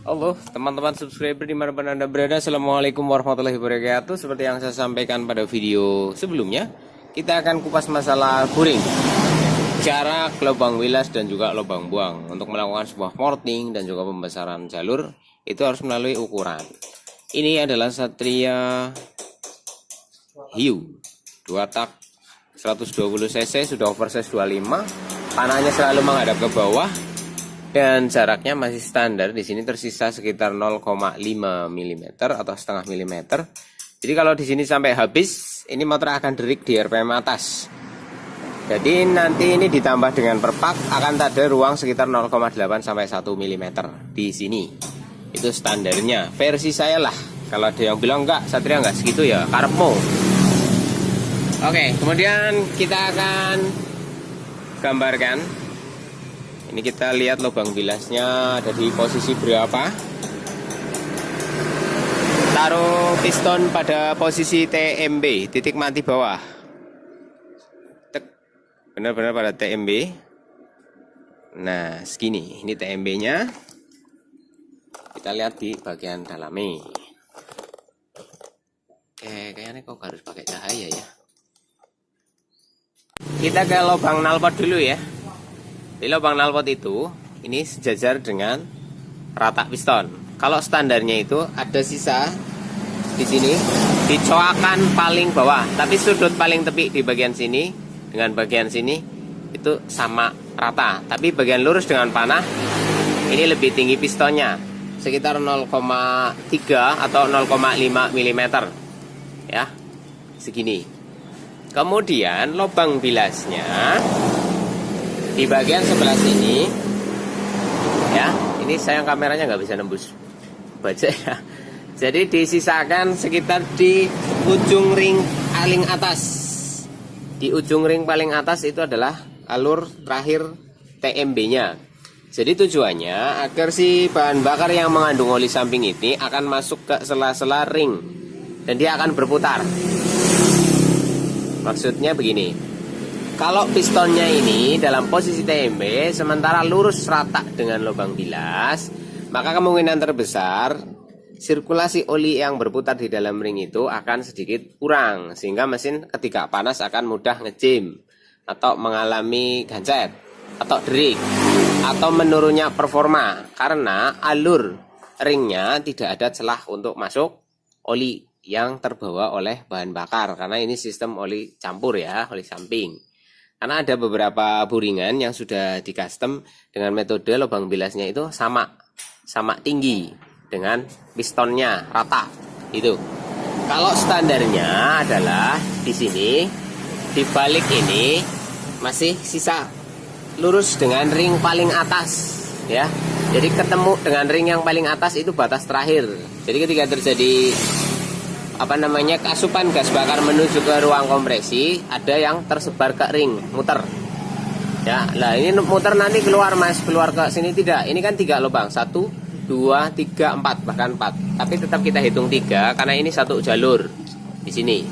Halo teman-teman subscriber dimanapun Anda berada. Assalamualaikum warahmatullahi wabarakatuh. Seperti yang saya sampaikan pada video sebelumnya, kita akan kupas masalah boring, jarak, lubang wilas dan juga lubang buang. Untuk melakukan sebuah porting dan juga pembesaran jalur, itu harus melalui ukuran. Ini adalah Satria Hiu 2 tak 120 cc, sudah oversize 25. Panahnya selalu menghadap ke bawah. Dan jaraknya masih standar, di sini tersisa sekitar 0,5 mm atau setengah milimeter. Jadi kalau di sini sampai habis, ini motor akan derik di RPM atas. Jadi nanti ini ditambah dengan perpak akan ada ruang sekitar 0,8 sampai 1 mm di sini. Itu standarnya. Versi saya lah. Kalau ada yang bilang enggak, Satria enggak segitu ya, karepmu. Oke, kemudian kita akan gambarkan. Ini kita lihat lubang bilasnya ada di posisi berapa. Taruh piston pada posisi TMB, titik mati bawah. Benar-benar pada TMB. Nah, segini. Ini TMB-nya. Kita lihat di bagian dalamnya. Kayaknya kok harus pakai cahaya ya. Kita ke lubang knalpot dulu ya. Di lubang knalpot itu, ini sejajar dengan rata piston. Kalau standarnya itu ada sisa di sini, dicoakan paling bawah, tapi sudut paling tepi di bagian sini dengan bagian sini itu sama rata. Tapi bagian lurus dengan panah ini lebih tinggi pistonnya, sekitar 0,3 atau 0,5 mm, ya, segini. Kemudian lubang bilasnya di bagian sebelah sini, ya, ini sayang kameranya nggak bisa nembus baja ya. Jadi disisakan sekitar di ujung ring paling atas. Di ujung ring paling atas itu adalah alur terakhir TMB-nya. Jadi tujuannya agar si bahan bakar yang mengandung oli samping ini akan masuk ke sela-sela ring dan dia akan berputar. Maksudnya begini. Kalau pistonnya ini dalam posisi TMB sementara lurus rata dengan lubang bilas, maka kemungkinan terbesar sirkulasi oli yang berputar di dalam ring itu akan sedikit kurang, sehingga mesin ketika panas akan mudah ngejim atau mengalami gancet atau derik atau menurunnya performa karena alur ringnya tidak ada celah untuk masuk oli yang terbawa oleh bahan bakar, karena ini sistem oli campur ya, oli samping. Karena ada beberapa buringan yang sudah di custom dengan metode lubang bilasnya itu sama tinggi dengan pistonnya rata itu. Kalau standarnya adalah di sini, di balik ini masih sisa lurus dengan ring paling atas ya. Jadi ketemu dengan ring yang paling atas itu batas terakhir. Jadi ketika terjadi kasupan gas bakar menuju ke ruang kompresi, ada yang tersebar ke ring, muter. Ya, lah ini muter nanti keluar Mas, keluar ke sini tidak. Ini kan 3 lubang, 1, 2, 3, 4, bahkan 4. Tapi tetap kita hitung 3 karena ini satu jalur di sini.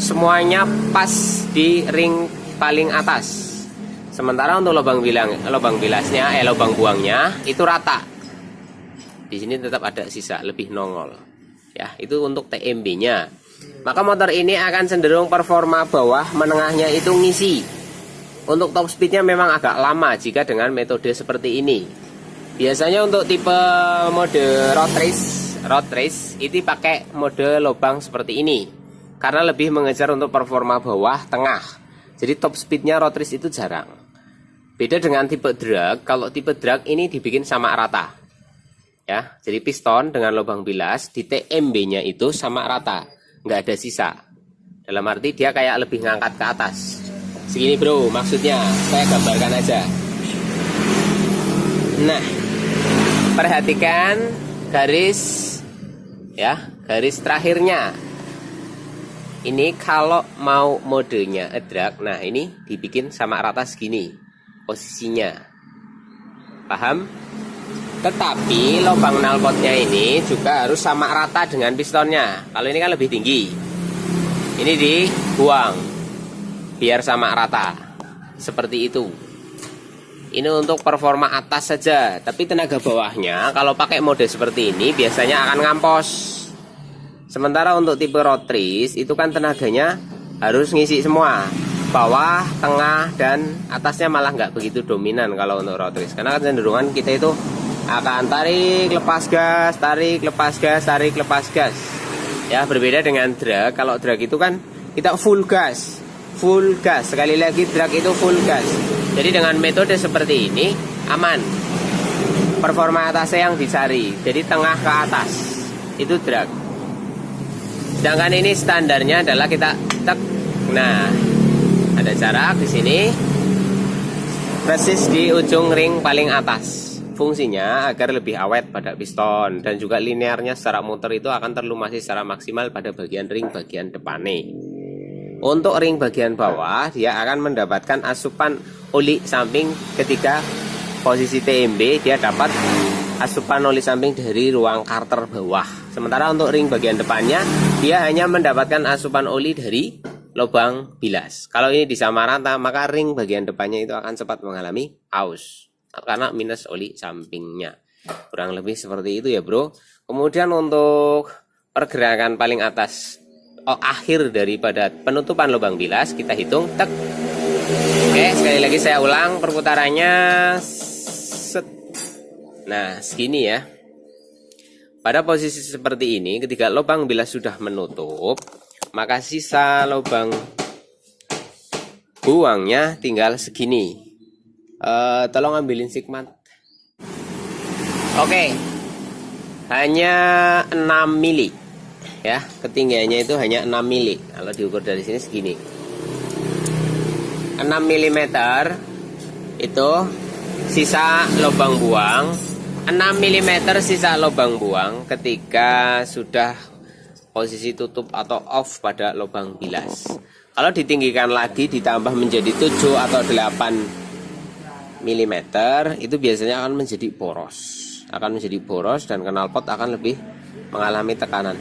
Semuanya pas di ring paling atas. Sementara untuk lubang bilasnya, lubang buangnya itu rata. Di sini tetap ada sisa lebih nongol. Ya, itu untuk TMB-nya. Maka motor ini akan cenderung performa bawah menengahnya itu ngisi. Untuk top speed-nya memang agak lama jika dengan metode seperti ini. Biasanya untuk tipe mode road race itu pakai mode lubang seperti ini karena lebih mengejar untuk performa bawah tengah. Jadi top speed-nya road race itu jarang. Beda dengan tipe drag. Kalau tipe drag ini dibikin sama rata. Ya, jadi piston dengan lubang bilas di TMB-nya itu sama rata, nggak ada sisa. Dalam arti dia kayak lebih ngangkat ke atas. Segini bro, maksudnya saya gambarkan aja. Nah, perhatikan garis, ya, garis terakhirnya. Ini kalau mau modenya drag, nah ini dibikin sama rata segini posisinya. Paham? Tetapi lubang knalpotnya ini juga harus sama rata dengan pistonnya. Kalau ini kan lebih tinggi, ini dibuang biar sama rata seperti itu. Ini untuk performa atas saja, tapi tenaga bawahnya kalau pakai mode seperti ini biasanya akan ngampos. Sementara untuk tipe rotris itu kan tenaganya harus ngisi semua, bawah, tengah, dan atasnya malah nggak begitu dominan kalau untuk rotris. Karena kecenderungan kita itu akan tarik, lepas gas, tarik, lepas gas, tarik, lepas gas. Ya, berbeda dengan drag. Kalau drag itu kan kita full gas. Full gas, sekali lagi drag itu full gas. Jadi dengan metode seperti ini aman. Performa atasnya yang dicari. Jadi tengah ke atas itu drag. Sedangkan ini standarnya adalah kita tek. Nah, ada jarak di sini. Persis di ujung ring paling atas. Fungsinya agar lebih awet pada piston dan juga linearnya secara muter itu akan terlumasi secara maksimal pada bagian ring bagian depannya. Untuk ring bagian bawah dia akan mendapatkan asupan oli samping ketika posisi TMB, dia dapat asupan oli samping dari ruang karter bawah. Sementara untuk ring bagian depannya dia hanya mendapatkan asupan oli dari lubang bilas. Kalau ini disamarata maka ring bagian depannya itu akan cepat mengalami aus karena minus oli sampingnya. Kurang lebih seperti itu ya bro. Kemudian untuk pergerakan paling atas akhir daripada penutupan lubang bilas kita hitung tek. Oke, sekali lagi saya ulang perputarannya. Set. Nah, segini ya. Pada posisi seperti ini ketika lubang bilas sudah menutup, maka sisa lubang buangnya tinggal segini. Tolong ambilin sigmat. Oke. Hanya 6 mili. Ya, ketinggiannya itu hanya 6 mili. Kalau diukur dari sini segini. 6 mm itu sisa lubang buang. 6 mm sisa lubang buang ketika sudah posisi tutup atau off pada lubang bilas. Kalau ditinggikan lagi ditambah menjadi 7 atau 8 mm itu biasanya akan menjadi boros. Akan menjadi boros dan knalpot akan lebih mengalami tekanan.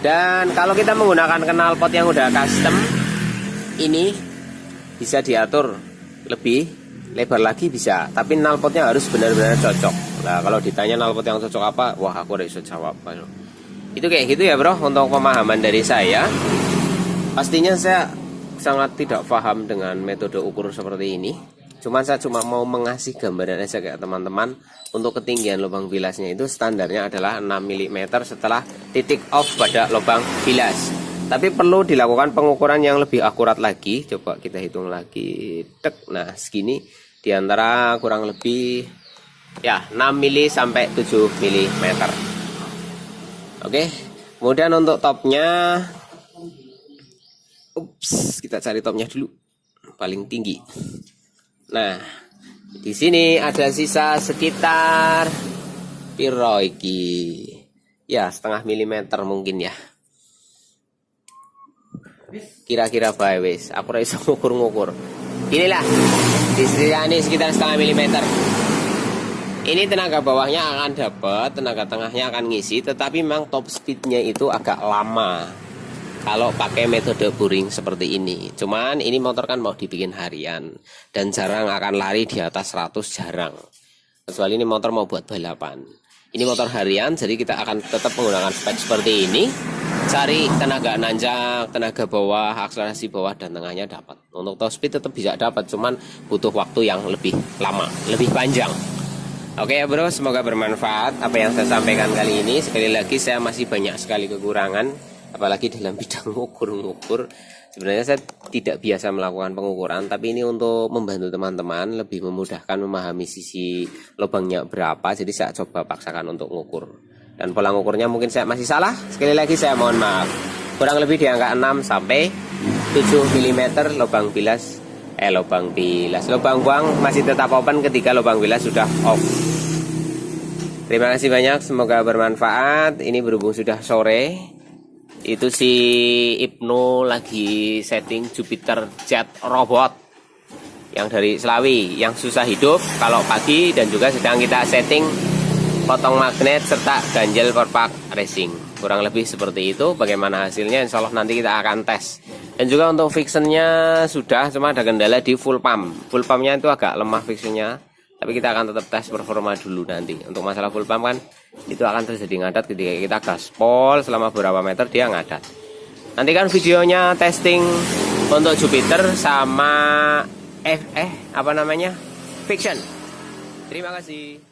Dan kalau kita menggunakan knalpot yang udah custom, ini bisa diatur lebih lebar lagi bisa, tapi knalpotnya harus benar-benar cocok. Nah, kalau ditanya knalpot yang cocok apa, wah aku udah bisa jawab. Itu kayak gitu ya bro, untuk pemahaman dari saya. Pastinya saya sangat tidak paham dengan metode ukur seperti ini. Saya cuma mau mengasih gambaran aja kayak teman-teman. Untuk ketinggian lubang bilasnya itu standarnya adalah 6 mm setelah titik off pada lubang bilas. Tapi perlu dilakukan pengukuran yang lebih akurat lagi. Coba kita hitung lagi. Tek. Nah, segini diantara kurang lebih ya 6 mili sampai 7 mm. Oke. Kemudian untuk topnya, kita cari topnya dulu. Paling tinggi. Nah, di sini ada sisa sekitar piro iki? Ya, setengah milimeter mungkin ya. Kira-kira bae wis. Aku ora iso ngukur-ngukur. Inilah di sini sekitar setengah milimeter. Ini tenaga bawahnya akan dapat, tenaga tengahnya akan ngisi, tetapi memang top speednya itu agak lama kalau pakai metode boring seperti ini. Cuman ini motor kan mau dibikin harian dan jarang akan lari di atas 100, jarang. Kecuali ini motor mau buat balapan. Ini motor harian, jadi kita akan tetap menggunakan spek seperti ini. Cari tenaga nanjak, tenaga bawah, akselerasi bawah dan tengahnya dapat. Untuk top speed tetap bisa dapat, cuman butuh waktu yang lebih lama, lebih panjang. Oke ya bro, semoga bermanfaat apa yang saya sampaikan kali ini. Sekali lagi saya masih banyak sekali kekurangan, apalagi dalam bidang ngukur-ngukur. Sebenarnya saya tidak biasa melakukan pengukuran, tapi ini untuk membantu teman-teman lebih memudahkan memahami sisi lubangnya berapa. Jadi saya coba paksakan untuk ngukur. Dan pola ngukurnya mungkin saya masih salah. Sekali lagi saya mohon maaf. Kurang lebih di angka 6 sampai 7 mm lubang bilas. Lubang buang masih tetap open ketika lubang bilas sudah off. Terima kasih banyak, semoga bermanfaat. Ini berhubung sudah sore. Itu si Ibnu lagi setting Jupiter Jet robot yang dari Selawi, yang susah hidup kalau pagi, dan juga sedang kita setting potong magnet serta ganjel perpak racing. Kurang lebih seperti itu. Bagaimana hasilnya insya Allah nanti kita akan tes. Dan juga untuk fixennya sudah, cuma ada kendala di full pump. Full pumpnya itu agak lemah fixennya. Tapi kita akan tetap tes performa dulu nanti. Untuk masalah full pump kan itu akan terjadi ngadat ketika kita gaspol selama beberapa meter dia ngadat. Nanti kan videonya testing untuk Jupiter sama apa namanya Fiction. Terima kasih.